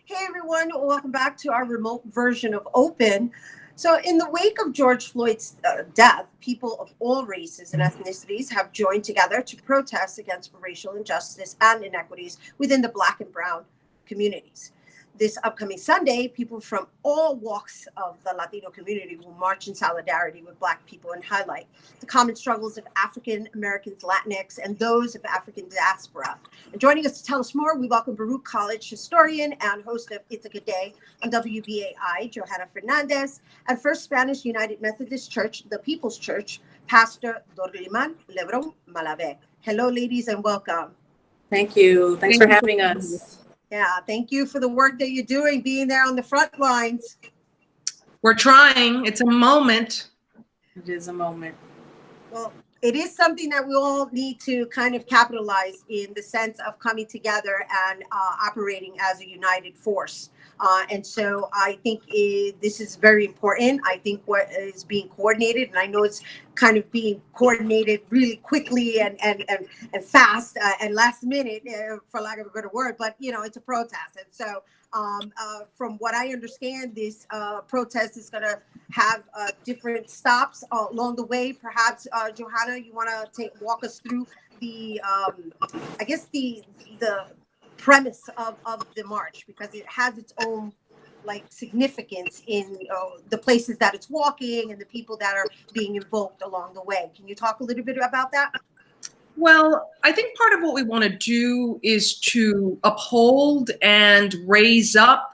Hey everyone, welcome back to our remote version of Open. So, in the wake of George Floyd's death, people of all races and ethnicities have joined together to protest against racial injustice and inequities within the Black and Brown communities. This upcoming Sunday, people from all walks of the Latino community will march in solidarity with Black people and highlight the common struggles of African Americans, Latinx, and those of African diaspora. And joining us to tell us more, we welcome Baruch College historian and host of It's a Good Day on WBAI, Johanna Fernandez, and First Spanish United Methodist Church, the People's Church, Pastor Dorliman Lebron Malave. Hello, ladies, and welcome. Thank you. Thanks for having us. Yeah, thank you for the work that you're doing, being there on the front lines. We're trying. It's a moment. It is a moment. Well, it is something that we all need to kind of capitalize in the sense of coming together and operating as a united force. And so I think this is very important. I think what is being coordinated, and I know it's kind of being coordinated really quickly and fast and last minute, for lack of a better word, but it's a protest. And so from what I understand, this protest is going to have different stops along the way. Perhaps, Johanna, you want to walk us through the, I guess, the premise of the march, because it has its own significance in the places that it's walking and the people that are being invoked along the way. Can you talk a little bit about that? Well, I think part of what we want to do is to uphold and raise up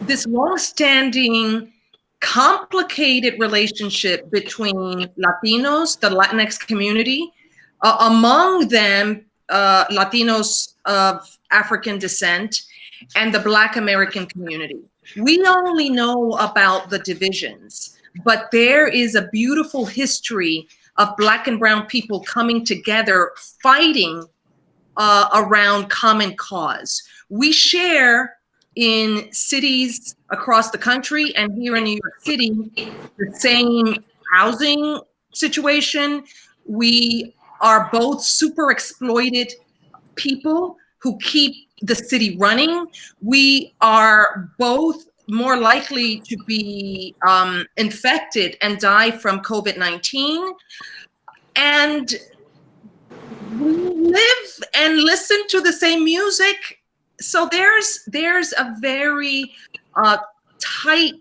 this longstanding, complicated relationship between Latinos, the Latinx community, among them Latinos of African descent, and the Black American community. We only know about the divisions, but there is a beautiful history of Black and Brown people coming together, fighting around common cause. We share in cities across the country and here in New York City the same housing situation. We are both super exploited people who keep the city running. We are both more likely to be infected and die from COVID-19. And we live and listen to the same music. So there's a very tight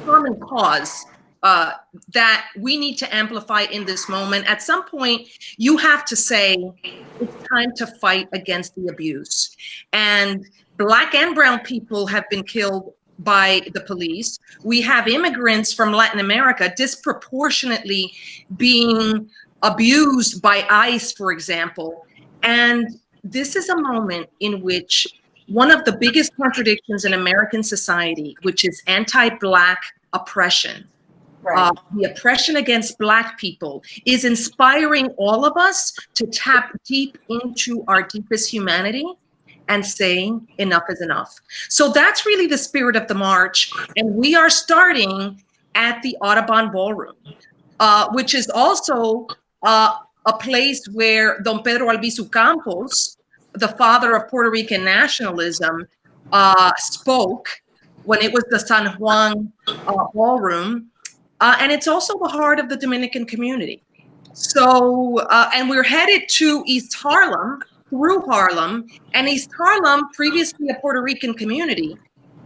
common cause that we need to amplify in this moment. At some point, you have to say, it's time to fight against the abuse. And Black and Brown people have been killed by the police. We have immigrants from Latin America disproportionately being abused by ICE, for example. And this is a moment in which one of the biggest contradictions in American society, which is anti-Black oppression, right. The oppression against Black people, is inspiring all of us to tap deep into our deepest humanity and saying enough is enough. So that's really the spirit of the march. And we are starting at the Audubon Ballroom, which is also a place where Don Pedro Albizu Campos, the father of Puerto Rican nationalism, spoke when it was the San Juan Ballroom. And it's also the heart of the Dominican community. So, and we're headed to East Harlem, through Harlem, and East Harlem, previously a Puerto Rican community,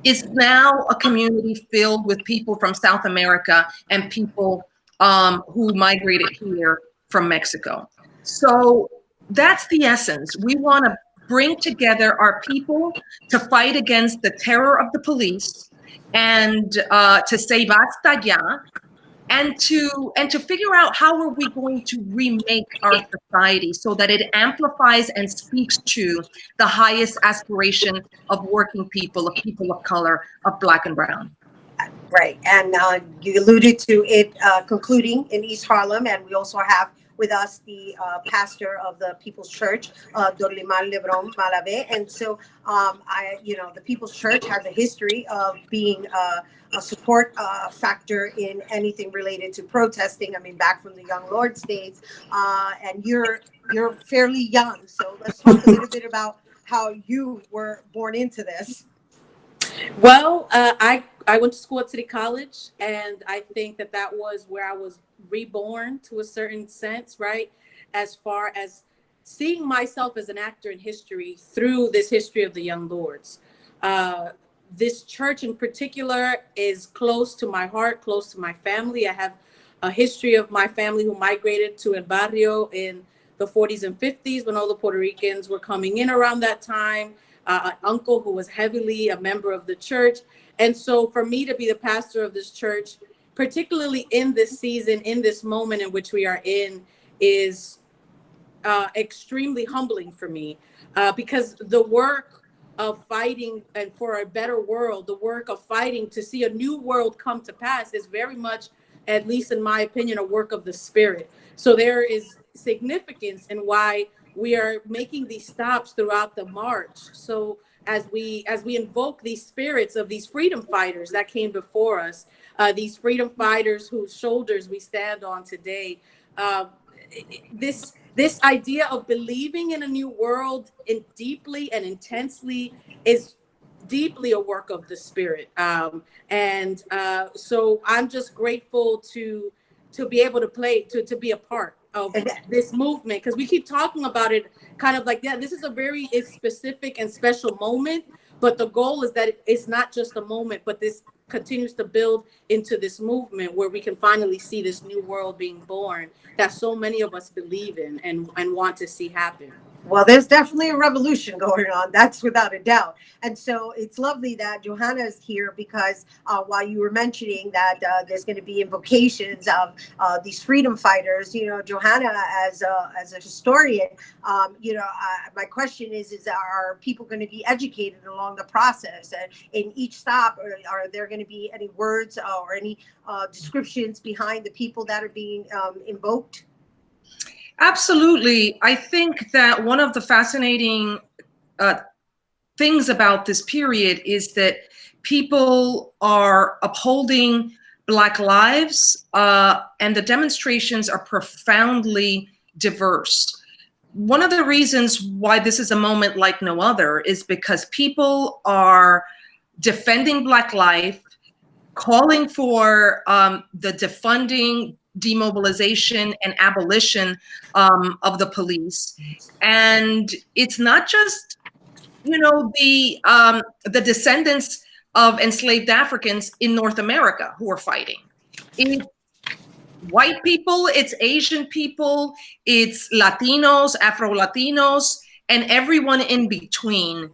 is now a community filled with people from South America and people who migrated here from Mexico. So that's the essence. We want to bring together our people to fight against the terror of the police and to say basta ya, and to figure out how are we going to remake our society so that it amplifies and speaks to the highest aspiration of working people of color, of Black and Brown. Right, and you alluded to it concluding in East Harlem, and we also have with us the pastor of the People's Church, Dorliman Lebron Malave. And so, the People's Church has a history of being a support factor in anything related to protesting. I mean, back from the Young Lords days, and you're fairly young, so let's talk a little bit about how you were born into this. Well, I went to school at City College, and I think that that was where I was reborn to a certain sense, right? As far as seeing myself as an actor in history through this history of the Young Lords. This church in particular is close to my heart, close to my family. I have a history of my family who migrated to El Barrio in the 40s and 50s when all the Puerto Ricans were coming in around that time. An uncle who was heavily a member of the church. And so for me to be the pastor of this church, particularly in this season, in this moment in which we are in, is extremely humbling for me, because the work of fighting and for a better world, the work of fighting to see a new world come to pass is very much, at least in my opinion, a work of the Spirit. So there is significance in why we are making these stops throughout the march. So as we invoke these spirits of these freedom fighters that came before us, these freedom fighters whose shoulders we stand on today, this idea of believing in a new world deeply and intensely is deeply a work of the Spirit. So I'm just grateful to be able to be a part of this movement, because we keep talking about it kind of like, yeah, this is a very specific and special moment, but the goal is that it's not just a moment, but this continues to build into this movement where we can finally see this new world being born that so many of us believe in and want to see happen. Well, there's definitely a revolution going on. That's without a doubt. And so it's lovely that Johanna is here, because while you were mentioning that there's going to be invocations of these freedom fighters, Johanna, as a historian, my question is are people going to be educated along the process? And in each stop, are there going to be any words or any descriptions behind the people that are being invoked? Absolutely. I think that one of the fascinating things about this period is that people are upholding Black lives, and the demonstrations are profoundly diverse. One of the reasons why this is a moment like no other is because people are defending Black life, calling for the defunding, demobilization, and abolition of the police. And it's not just, the descendants of enslaved Africans in North America who are fighting. It's white people, it's Asian people, it's Latinos, Afro-Latinos, and everyone in between.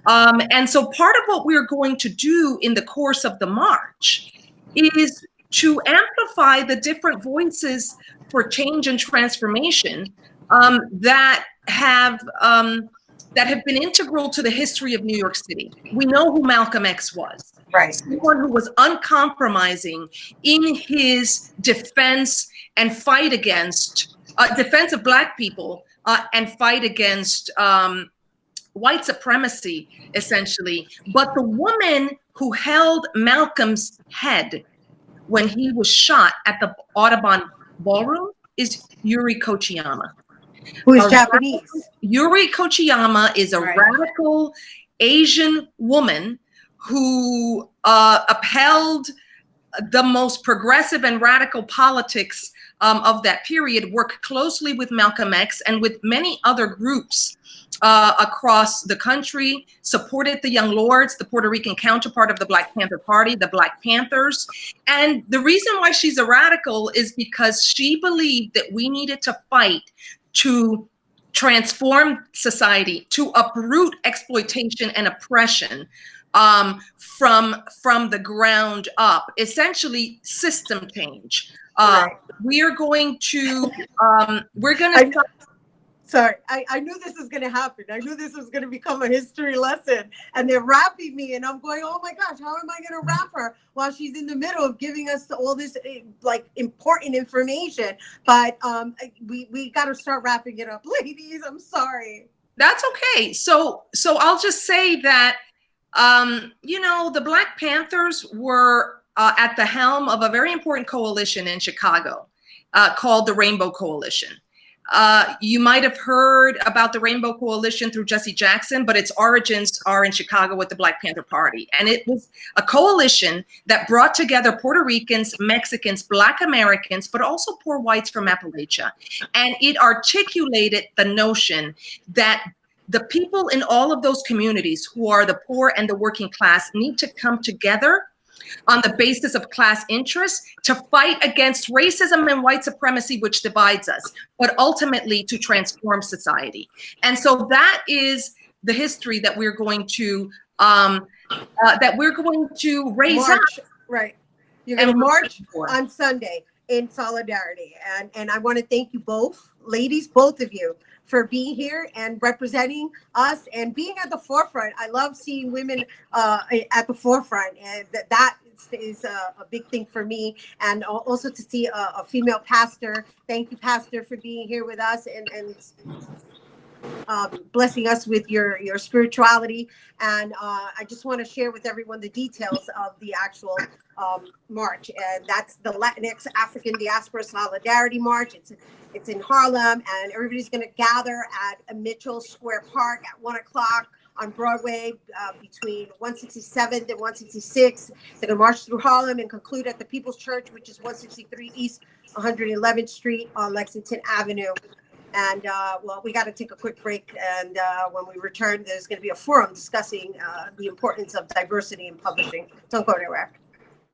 And so part of what we're going to do in the course of the march is to amplify the different voices for change and transformation that have been integral to the history of New York City. We know who Malcolm X was. Right. Someone who was uncompromising in his defense and fight against, defense of Black people and fight against white supremacy, essentially. But the woman who held Malcolm's head when he was shot at the Audubon Ballroom is Yuri Kochiyama. Who is Japanese. Yuri Kochiyama is a Right. radical Asian woman who upheld the most progressive and radical politics of that period, worked closely with Malcolm X and with many other groups across the country, supported the Young Lords, the Puerto Rican counterpart of the Black Panther Party, the Black Panthers. And the reason why she's a radical is because she believed that we needed to fight to transform society, to uproot exploitation and oppression from the ground up, essentially system change. Right. We are going to, Sorry, I knew this was going to happen. I knew this was going to become a history lesson. And they're rapping me, and I'm going, oh my gosh, how am I going to rap her while she's in the middle of giving us all this important information? But we got to start wrapping it up, ladies. I'm sorry. That's okay. So I'll just say that, the Black Panthers were at the helm of a very important coalition in Chicago called the Rainbow Coalition. You might have heard about the Rainbow Coalition through Jesse Jackson, but its origins are in Chicago with the Black Panther Party. And it was a coalition that brought together Puerto Ricans, Mexicans, Black Americans, but also poor whites from Appalachia. And it articulated the notion that the people in all of those communities who are the poor and the working class need to come together on the basis of class interests to fight against racism and white supremacy, which divides us, but ultimately to transform society. And so that is the history that we're going to raise up. March, right. You're going to And march for. on Sunday in solidarity. And I want to thank you both, ladies, both of you, for being here and representing us and being at the forefront. I love seeing women at the forefront, and that is a big thing for me. And also to see a female pastor. Thank you, Pastor, for being here with us and blessing us with your spirituality. And I just want to share with everyone the details of the actual march, and that's the Latinx African Diaspora Solidarity March. It's in Harlem, and everybody's going to gather at Mitchell Square Park at 1 o'clock on Broadway between 167th and 166th. They're going to march through Harlem and conclude at the People's Church, which is 163 East 111th Street on Lexington Avenue. And well, we got to take a quick break. And when we return, there's going to be a forum discussing the importance of diversity in publishing. Don't go anywhere.